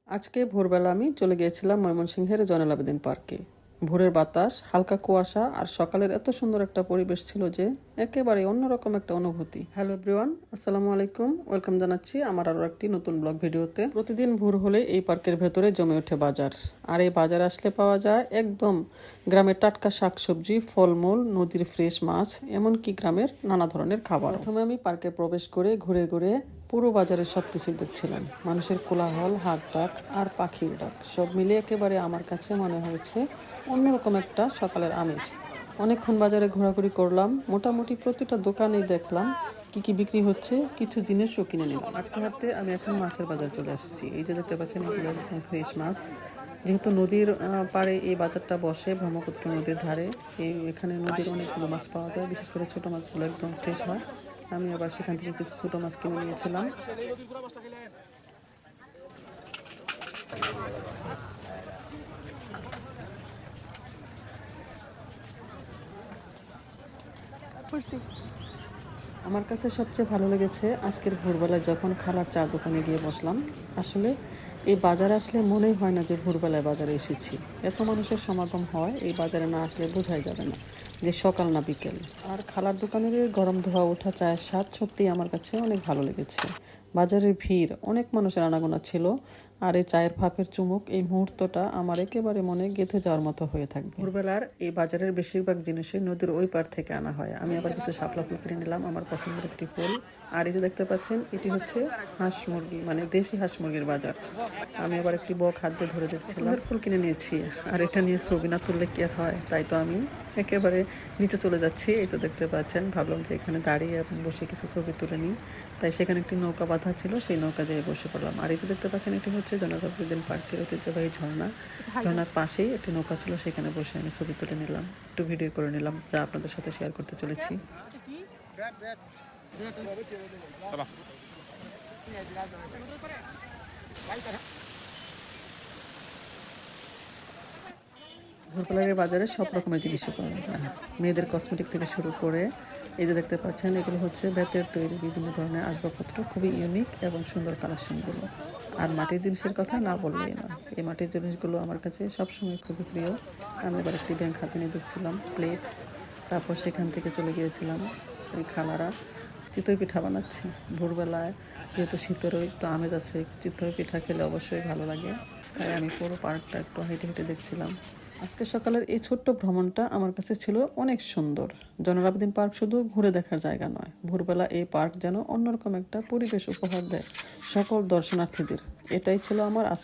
আজকে ভোরবেলা আমি চলে গিয়েছিলাম ময়মনসিংহের জয়নুল আবেদীন পার্কে। ভোরের বাতাস, হালকা কুয়াশা আর সকালের এত সুন্দর একটা পরিবেশ ছিল যে একেবারে অন্যরকম একটা অনুভূতি। হ্যালো এভরিওয়ান, আসসালামু আলাইকুম, ওয়েলকাম জানাচ্ছি আমার আরও একটি নতুন ব্লগ ভিডিওতে। প্রতিদিন ভোর হলে এই পার্কের ভেতরে জমে ওঠে বাজার। আর এই বাজারে আসলে পাওয়া যায় একদম গ্রামের টাটকা শাকসবজি, ফলমূল, নদীর ফ্রেশ মাছ, এমনকি গ্রামের নানা ধরনের খাবার। প্রথমে আমি পার্কে প্রবেশ করে ঘুরে ঘুরে পুরো বাজারের সব কিছু দেখছিলাম। মানুষের কোলাহল, হাঁক ডাক আর পাখির ডাক সব মিলে একেবারে আমার কাছে মনে হয়েছে অন্যরকম একটা সকালের আমেজ। অনেকক্ষণ বাজারে ঘোরাঘুরি করলাম, মোটামুটি প্রতিটা দোকানেই দেখলাম কি কি বিক্রি হচ্ছে, কিছু জিনিসও কিনে নিলাম। হাঁটতে হাঁটতে আমি এখন মাছের বাজার চলে আসছি। এই যে দেখতে পাচ্ছেন, এগুলো একদম ফ্রেশ মাছ। যেহেতু নদীর পাড়ে এই বাজারটা বসে, ব্রহ্মপুত্র নদীর ধারে, এখানে নদীর অনেকগুলো মাছ পাওয়া যায়, বিশেষ করে ছোটো মাছগুলো একদম ফ্রেশ হয়। আমি আবার সেখান থেকে কিছু ছোটো মাছ কিনে নিয়েছিলাম। আমার কাছে সবচেয়ে ভালো লেগেছে আজকের ভোরবেলায় যখন খালার চা দোকানে গিয়ে বসলাম। আসলে এই বাজারে আসলে মনেই হয় না যে ভোরবেলায় বাজারে এসেছি। এত মানুষের সমাগম হয়, এই বাজারে না আসলে বোঝাই যাবে না যে সকাল না বিকেল। আর খালার দোকানের গরম ধোয়া ওঠা চায়ের স্বাদ সত্যিই আমার কাছে অনেক ভালো লেগেছে। বাজারের ভিড়, অনেক মানুষের আনাগোনা ছিল, আর এই চায়ের ভাপের চুমুক, এই মুহূর্তটা আমার একেবারে মনে গেঁথে যাওয়ার মতো হয়ে থাকবে। ভোরবেলার এই বাজারের বেশিরভাগ জিনিসই নদীর ওই পার থেকে আনা হয়। আমি আবার কিছু শাপলা ফুল কিনে নিলাম, আমার পছন্দের একটি ফুল। আর এই যে দেখতে পাচ্ছেন, এটি হচ্ছে হাঁস মুরগি, মানে দেশি হাঁস মুরগির বাজার। আমি আবার একটি বক হাত দিয়ে ধরে দেখছিলাম। ফুল কিনে নিয়েছি, আর এটা নিয়ে ছবি না তুললে কি আর হয়, তাই তো আমি একেবারে নিচে চলে যাচ্ছি। এই তো দেখতে পাচ্ছেন, ভাবলাম যে এখানে দাঁড়িয়ে এবং বসে কিছু ছবি তুলে নিই। তাই সেখানে একটি নৌকা বাঁধা ছিল, সেই নৌকা যেয়ে বসে পড়লাম। আর এই যে দেখতে পাচ্ছেন, এটি হচ্ছে জয়নুল আবেদীন পার্কের ঐতিহ্যবাহী ঝর্ণা। ঝর্ণার পাশেই একটি নৌকা ছিল, সেখানে বসে আমি ছবি তুলে নিলাম, একটু ভিডিও করে নিলাম, যা আপনাদের সাথে শেয়ার করতে চলেছি। ভোরবেলার বাজারে সব রকমের জিনিসই পাওয়া যায়, মেয়েদের কসমেটিক থেকে শুরু করে। এই যে দেখতে পাচ্ছেন, এগুলো হচ্ছে বেতের তৈরি বিভিন্ন ধরনের আসবাবপত্র, খুবই ইউনিক এবং সুন্দর কালেকশনগুলো। আর মাটির জিনিসের কথা না বললেই না, এই মাটির জিনিসগুলো আমার কাছে সবসময় খুবই প্রিয়। আমি এবার একটি ব্যাংক হাতে নিয়ে দেখছিলাম, প্লেট। তারপর সেখান থেকে চলে গিয়েছিলাম, ওই খালারা চিতই পিঠা বানাচ্ছে ভোরবেলায়। যেহেতু শীতেরও একটু আমেজ আছে, চিতই পিঠা খেলে অবশ্যই ভালো লাগে। তাই আমি পুরো পার্কটা একটু হেঁটে হেঁটে দেখছিলাম। আজকে সকালের এই ছোট্ট ভ্রমণটা আমার কাছে ছিল অনেক সুন্দর। জয়নুল আবেদীন পার্ক শুধু ঘুরে দেখার জায়গা নয়, ভোরবেলা এই পার্ক যেন অন্যরকম একটা পরিবেশ উপহার দেয় সকল দর্শনার্থীদের। এটাই ছিল আমার